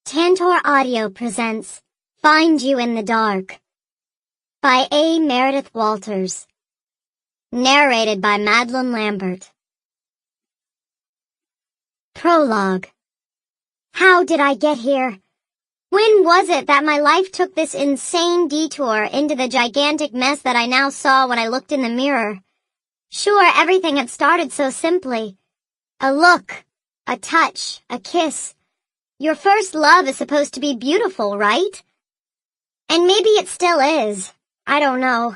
Tantor Audio presents Find You in the Dark by A. Meredith Walters. Narrated by Madeleine Lambert. Prologue. How did I get here? When was it that my life took this insane detour into the gigantic mess that I now saw when I looked in the mirror? Sure, everything had started so simply. A look, a touch, a kiss. Your first love is supposed to be beautiful, right? And maybe it still is. I don't know.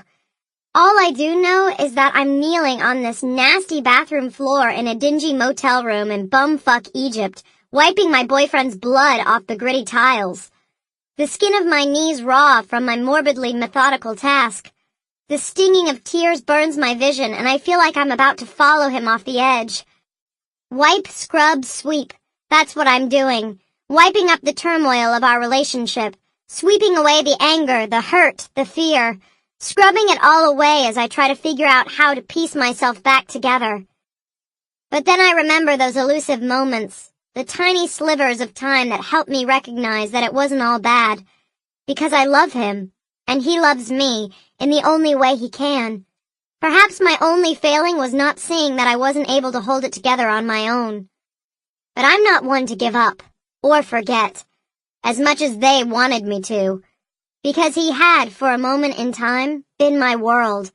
All I do know is that I'm kneeling on this nasty bathroom floor in a dingy motel room in bumfuck Egypt, wiping my boyfriend's blood off the gritty tiles. The skin of my knees raw from my morbidly methodical task. The stinging of tears burns my vision, and I feel like I'm about to follow him off the edge. Wipe, scrub, sweep. That's what I'm doing. Wiping up the turmoil of our relationship, sweeping away the anger, the hurt, the fear, scrubbing it all away as I try to figure out how to piece myself back together. But then I remember those elusive moments, the tiny slivers of time that helped me recognize that it wasn't all bad, because I love him, and he loves me in the only way he can. Perhaps my only failing was not seeing that I wasn't able to hold it together on my own. But I'm not one to give up. Or forget, as much as they wanted me to, because he had, for a moment in time, been my world,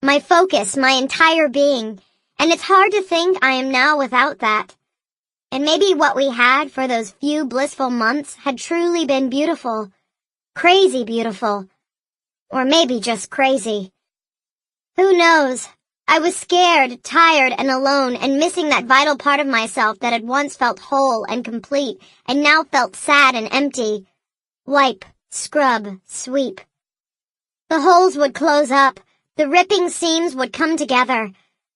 my focus, my entire being, and it's hard to think I am now without that. And maybe what we had for those few blissful months had truly been beautiful, crazy beautiful, or maybe just crazy. Who knows? I was scared, tired, and alone, and missing that vital part of myself that had once felt whole and complete, and now felt sad and empty. Wipe, scrub, sweep. The holes would close up, the ripping seams would come together,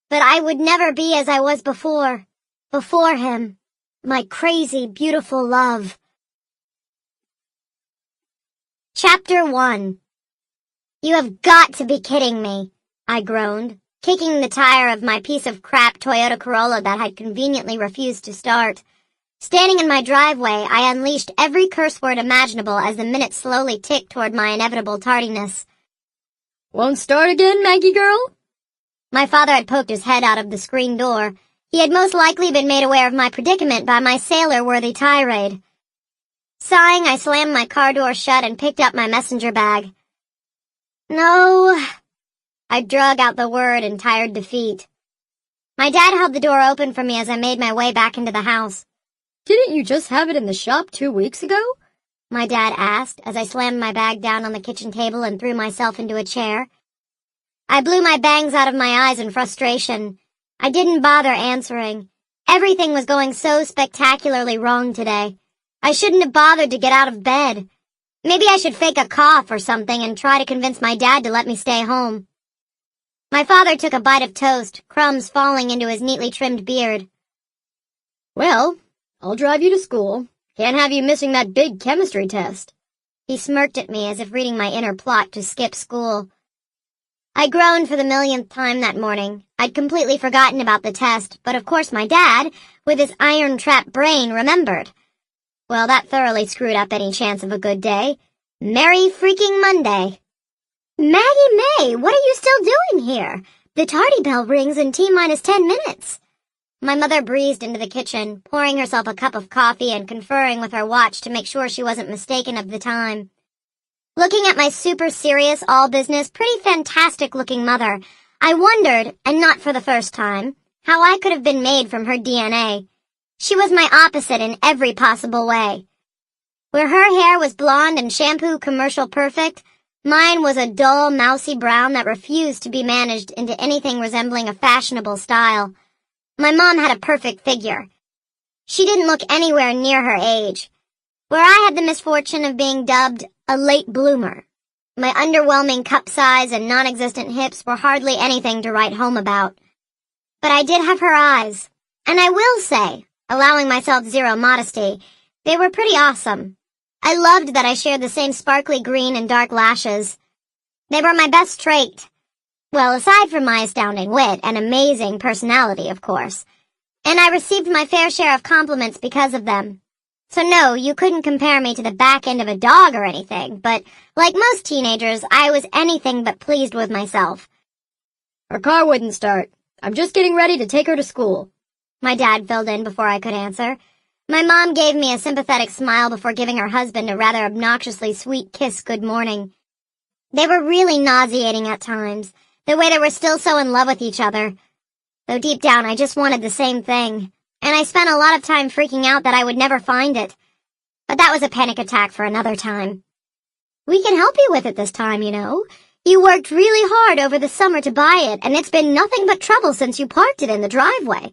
but I would never be as I was before him, my crazy, beautiful love. Chapter 1. You have got to be kidding me, I groaned, kicking the tire of my piece of crap Toyota Corolla that had conveniently refused to start. Standing in my driveway, I unleashed every curse word imaginable as the minutes slowly ticked toward my inevitable tardiness. "Won't start again, Maggie girl?" My father had poked his head out of the screen door. He had most likely been made aware of my predicament by my sailor-worthy tirade. Sighing, I slammed my car door shut and picked up my messenger bag. No. I drug out the word in tired defeat. My dad held the door open for me as I made my way back into the house. "Didn't you just have it in the shop 2 weeks ago?" my dad asked as I slammed my bag down on the kitchen table and threw myself into a chair. I blew my bangs out of my eyes in frustration. I didn't bother answering. Everything was going so spectacularly wrong today. I shouldn't have bothered to get out of bed. Maybe I should fake a cough or something and try to convince my dad to let me stay home. My father took a bite of toast, crumbs falling into his neatly trimmed beard. "Well, I'll drive you to school. Can't have you missing that big chemistry test." He smirked at me as if reading my inner plot to skip school. I groaned for the millionth time that morning. I'd completely forgotten about the test, but of course my dad, with his iron-trap brain, remembered. Well, that thoroughly screwed up any chance of a good day. Merry freaking Monday. "Maggie May, what are you still doing here? The tardy bell rings in T-minus 10 minutes. My mother breezed into the kitchen, pouring herself a cup of coffee and conferring with her watch to make sure she wasn't mistaken of the time. Looking at my super serious, all-business, pretty fantastic-looking mother, I wondered, and not for the first time, how I could have been made from her DNA. She was my opposite in every possible way. Where her hair was blonde and shampoo commercial perfect, mine was a dull, mousy brown that refused to be managed into anything resembling a fashionable style. My mom had a perfect figure. She didn't look anywhere near her age. Where I had the misfortune of being dubbed a late bloomer. My underwhelming cup size and non-existent hips were hardly anything to write home about. But I did have her eyes. And I will say, allowing myself zero modesty, they were pretty awesome. I loved that I shared the same sparkly green and dark lashes. They were my best trait. Well, aside from my astounding wit and amazing personality, of course. And I received my fair share of compliments because of them. So no, you couldn't compare me to the back end of a dog or anything, but like most teenagers, I was anything but pleased with myself. Her car wouldn't start. I'm just getting ready to take her to school. My dad filled in before I could answer. My mom gave me a sympathetic smile before giving her husband a rather obnoxiously sweet kiss good morning. They were really nauseating at times, the way they were still so in love with each other. Though deep down I just wanted the same thing, and I spent a lot of time freaking out that I would never find it. But that was a panic attack for another time. We can help you with it this time, you know. You worked really hard over the summer to buy it, and it's been nothing but trouble since you parked it in the driveway.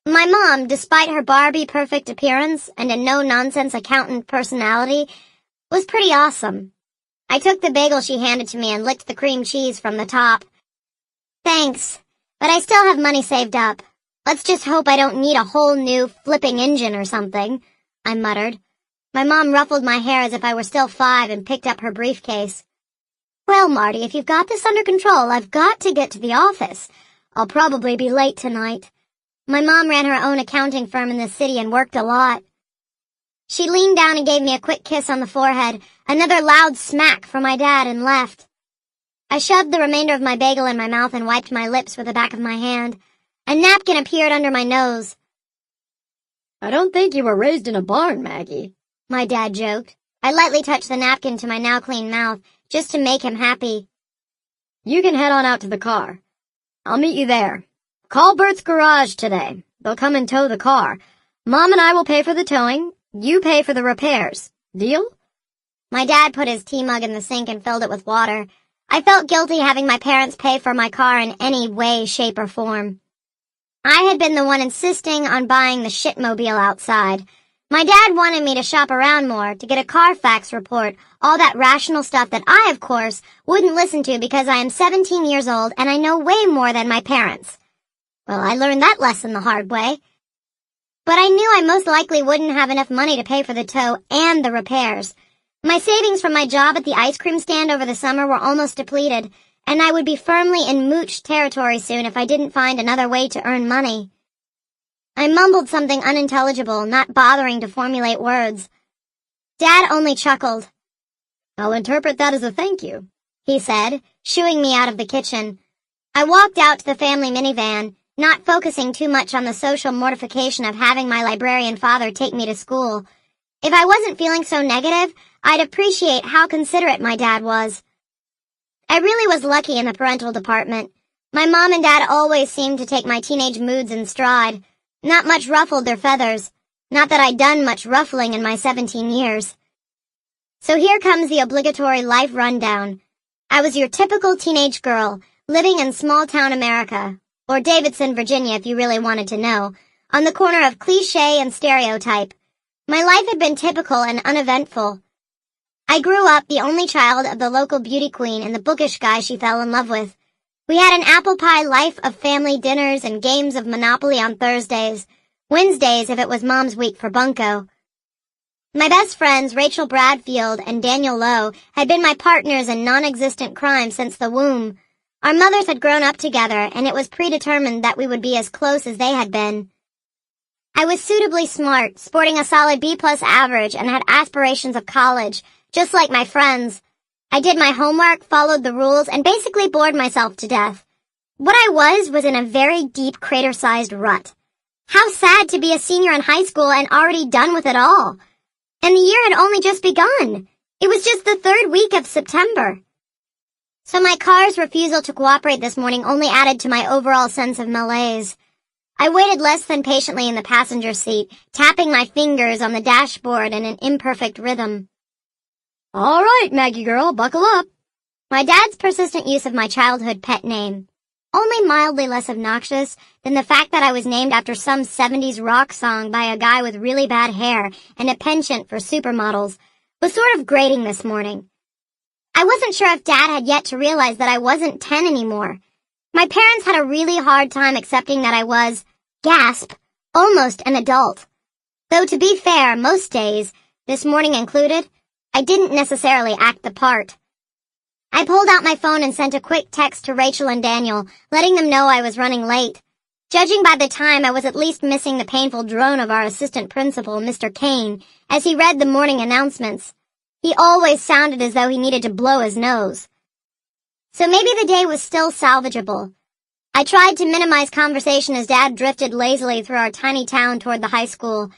My mom, despite her Barbie-perfect appearance and a no-nonsense accountant personality, was pretty awesome. I took the bagel she handed to me and licked the cream cheese from the top. Thanks, but I still have money saved up. Let's just hope I don't need a whole new flipping engine or something, I muttered. My mom ruffled my hair as if I were still 5 and picked up her briefcase. Well, Marty, if you've got this under control, I've got to get to the office. I'll probably be late tonight. My mom ran her own accounting firm in the city and worked a lot. She leaned down and gave me a quick kiss on the forehead, another loud smack for my dad, and left. I shoved the remainder of my bagel in my mouth and wiped my lips with the back of my hand. A napkin appeared under my nose. I don't think you were raised in a barn, Maggie, my dad joked. I lightly touched the napkin to my now clean mouth, just to make him happy. You can head on out to the car. I'll meet you there. Call Bert's garage today. They'll come and tow the car. Mom and I will pay for the towing. You pay for the repairs. Deal? My dad put his tea mug in the sink and filled it with water. I felt guilty having my parents pay for my car in any way, shape, or form. I had been the one insisting on buying the shitmobile outside. My dad wanted me to shop around more, to get a Carfax report, all that rational stuff that I, of course, wouldn't listen to because I am 17 years old and I know way more than my parents. Well, I learned that lesson the hard way. But I knew I most likely wouldn't have enough money to pay for the tow and the repairs. My savings from my job at the ice cream stand over the summer were almost depleted, and I would be firmly in mooch territory soon if I didn't find another way to earn money. I mumbled something unintelligible, not bothering to formulate words. Dad only chuckled. I'll interpret that as a thank you, he said, shooing me out of the kitchen. I walked out to the family minivan, not focusing too much on the social mortification of having my librarian father take me to school. If I wasn't feeling so negative, I'd appreciate how considerate my dad was. I really was lucky in the parental department. My mom and dad always seemed to take my teenage moods in stride. Not much ruffled their feathers. Not that I'd done much ruffling in my 17 years. So here comes the obligatory life rundown. I was your typical teenage girl, living in small-town America, or Davidson, Virginia if you really wanted to know, on the corner of cliché and stereotype. My life had been typical and uneventful. I grew up the only child of the local beauty queen and the bookish guy she fell in love with. We had an apple pie life of family dinners and games of Monopoly on Thursdays, Wednesdays if it was Mom's week for bunco. My best friends, Rachel Bradfield and Daniel Lowe, had been my partners in non-existent crime since the womb. Our mothers had grown up together, and it was predetermined that we would be as close as they had been. I was suitably smart, sporting a solid B-plus average, and had aspirations of college, just like my friends. I did my homework, followed the rules, and basically bored myself to death. What I was in a very deep crater-sized rut. How sad to be a senior in high school and already done with it all. And the year had only just begun. It was just the 3rd week of September. So my car's refusal to cooperate this morning only added to my overall sense of malaise. I waited less than patiently in the passenger seat, tapping my fingers on the dashboard in an imperfect rhythm. All right, Maggie girl, buckle up. My dad's persistent use of my childhood pet name, only mildly less obnoxious than the fact that I was named after some 70s rock song by a guy with really bad hair and a penchant for supermodels, was sort of grating this morning. I wasn't sure if Dad had yet to realize that I wasn't 10 anymore. My parents had a really hard time accepting that I was, gasp, almost an adult. Though to be fair, most days, this morning included, I didn't necessarily act the part. I pulled out my phone and sent a quick text to Rachel and Daniel, letting them know I was running late. Judging by the time, I was at least missing the painful drone of our assistant principal, Mr. Kane, as he read the morning announcements. He always sounded as though he needed to blow his nose. So maybe the day was still salvageable. I tried to minimize conversation as Dad drifted lazily through our tiny town toward the high school,